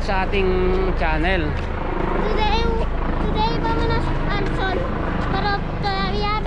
sa ating channel. Today vámonos al sol, pero todavía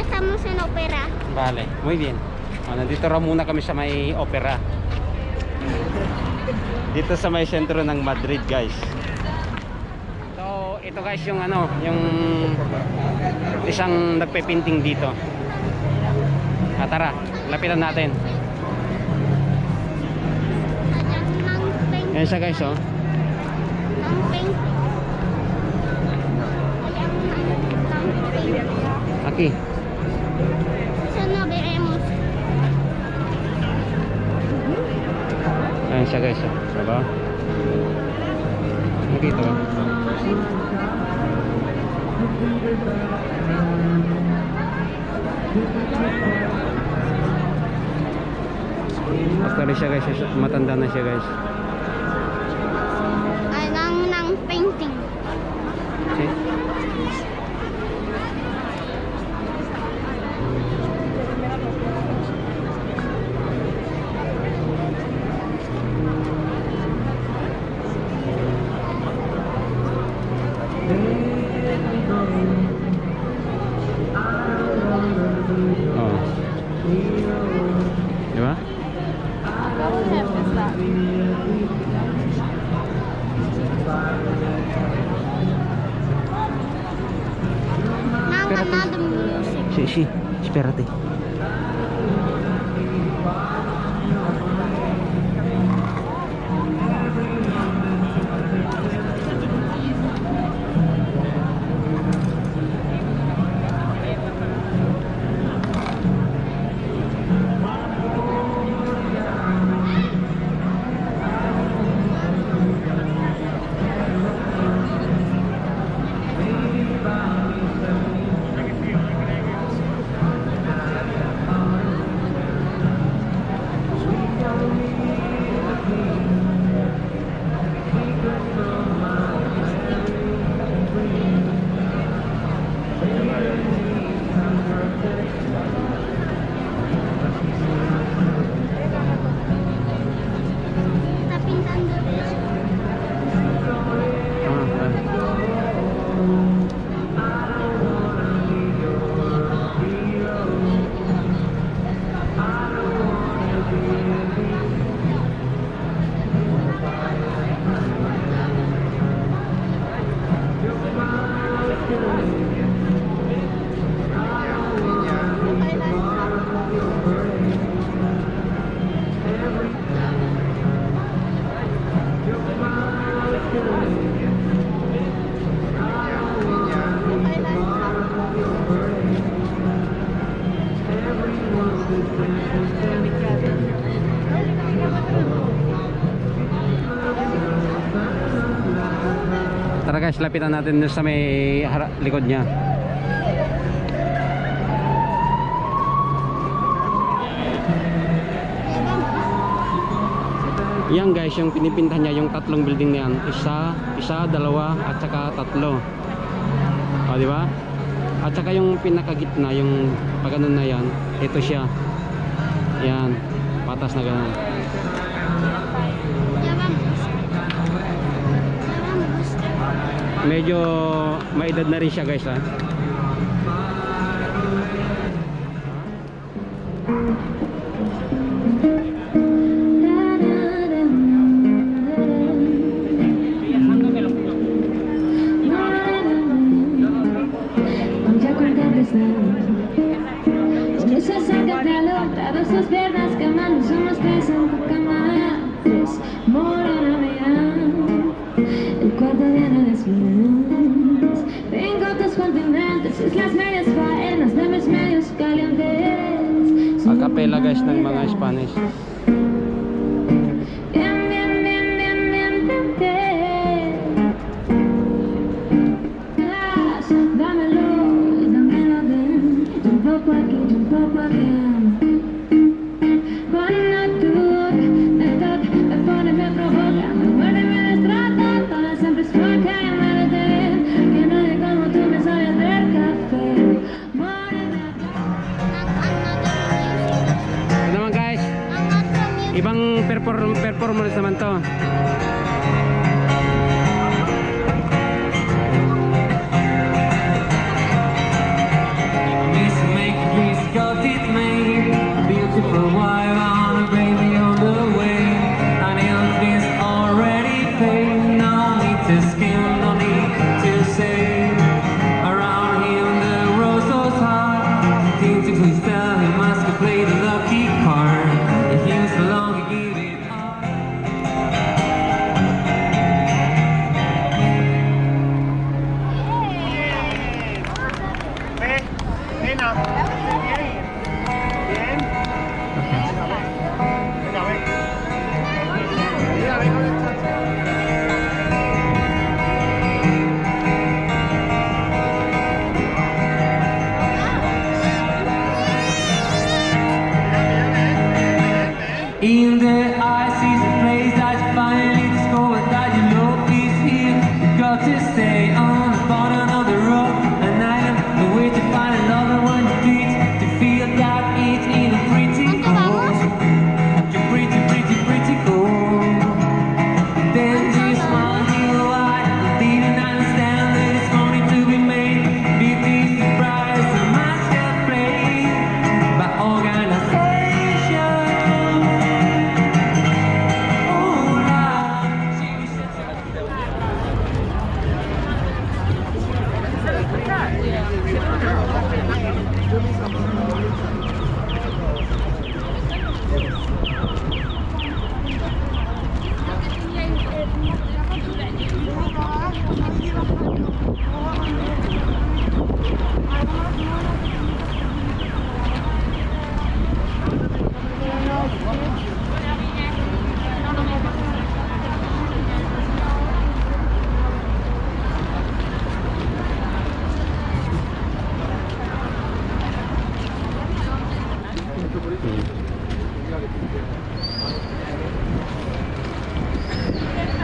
estamos en opera. Vale, muy bien. Nandito raw muna kami sa may opera. Dito sa may sentro ng Madrid, guys. So, ito guys yung yung isang nagpe-painting dito. Tara, lapitan natin. Yan siya guys, oh. Aquí. Sana veremos. Ayan siya guys, oh. Diba? Nakita ba? Basta rin siya guys, matanda na siya guys. Ay, ng painting. See? Oh. Diba? Another music. Sí, espérate. Está pintando eso. Tara guys, lapitan natin sa may likod niya. Yan guys, yung pinipinta niya, yung tatlong building niyan. Isa, dalawa, at saka tatlo. O, di ba? At saka yung pinakagitna, yung pagano'n na yan, ito siya. Yan, patas na gano'n. Ya vamos. Medyo maedad na rin siya guys, ha. Sus piernas quemando, somos tres en tu cama. Es morena mía, el cuarto lleno de sueños. Tengo tus continentes, islas medias, faenas de mis medios calientes. A capela guys ng mga Spanish. Bien, bien, bien, bien, bien, bien, bien. Dámelo, dámelo bien. Un poco aquí, un poco allá. Ano naman guys? Ang otro performance naman to. Miss make please got it made. Beautiful wife on a baby on the way. And this already paid. No need to skim, no need to say. Around him the road so hard. Things to please tell he must have played the lucky card. If he was so long to give it up. In the ice is a place that you finally discover that you know is here. You got to stay on the bottom of the road, and I know the way to find a lover when you beat to feel that it's in a pretty cold. You're pretty, pretty, pretty cold. Then this one little I didn't understand that it's money to be made. Big surprise, a master play by organization.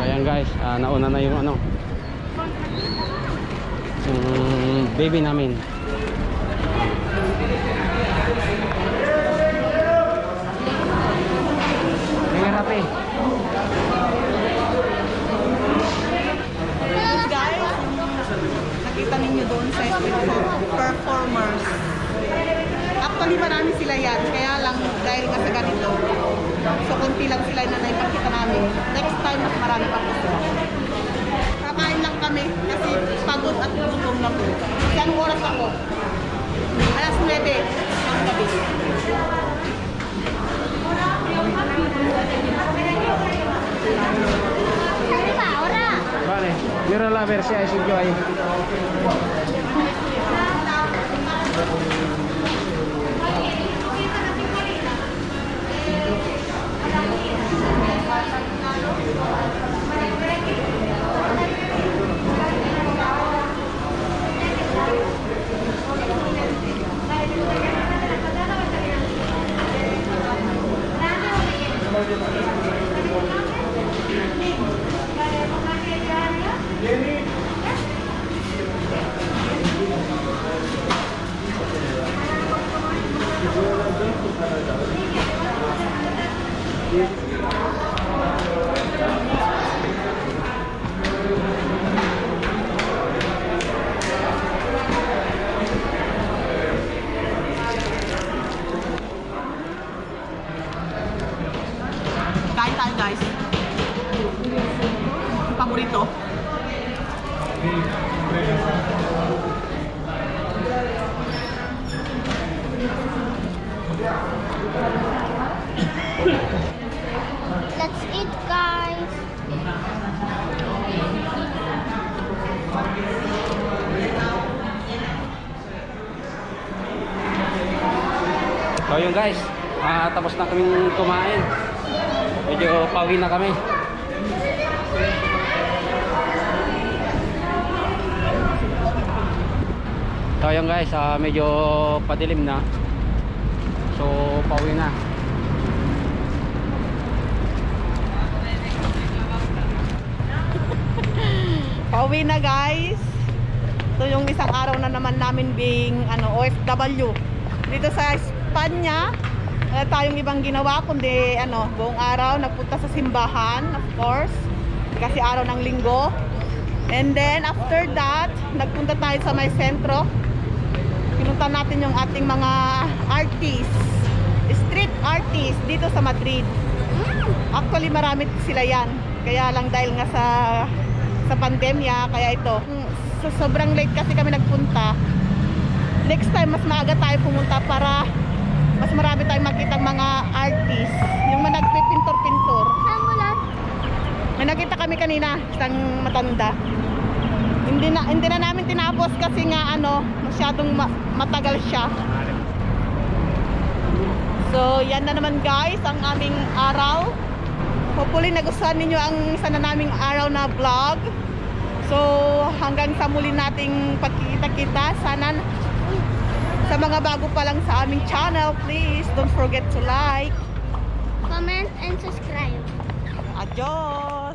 Ayan guys, nauna na yung ano, yung baby namin. Mahirap eh. Guys, nakita ninyo doon sa street performers. Actually, marami sila yan. Kaya lang, dahil nga sa ganito, so konti lang sila na naipakita namin. Next time, mas marami pa po sila. Kakain lang kami kasi pagod at gutom na po. Isang oras ako. Alas 9 ng gabi. Vale, mira la versión si yo ahí. Kain tayo guys. Paborito. Let's eat, guys. So yun guys, tapos na kaming kumain. Medyo pawi na kami. So yun guys, medyo padilim na. So pauwi na. Pauwi na guys. Ito yung isang araw na naman namin being OFW dito sa Espanya. Wala tayong ibang ginawa kundi buong araw nagpunta sa simbahan, of course, kasi araw ng linggo. And then after that, nagpunta tayo sa may sentro. Pinunta natin yung ating mga artists, street artists dito sa Madrid. Actually marami sila yan. Kaya lang dahil nga sa pandemya, kaya ito. So, sobrang late kasi kami nagpunta. Next time mas maaga tayo pumunta para mas marami tayong makita mga artists, yung mga nagpipintor-pintor. Saan mo lahat? May nakita kami kanina, isang matanda. Hindi na namin tinapos kasi nga masyadong matagal siya. So yan na naman guys ang aming araw. Hopefully nagustuhan ninyo ang isa na naming araw na vlog. So hanggang sa muli nating pagkikita-kita, sana sa mga bago pa lang sa aming channel, please don't forget to like, Comment and subscribe. Adios!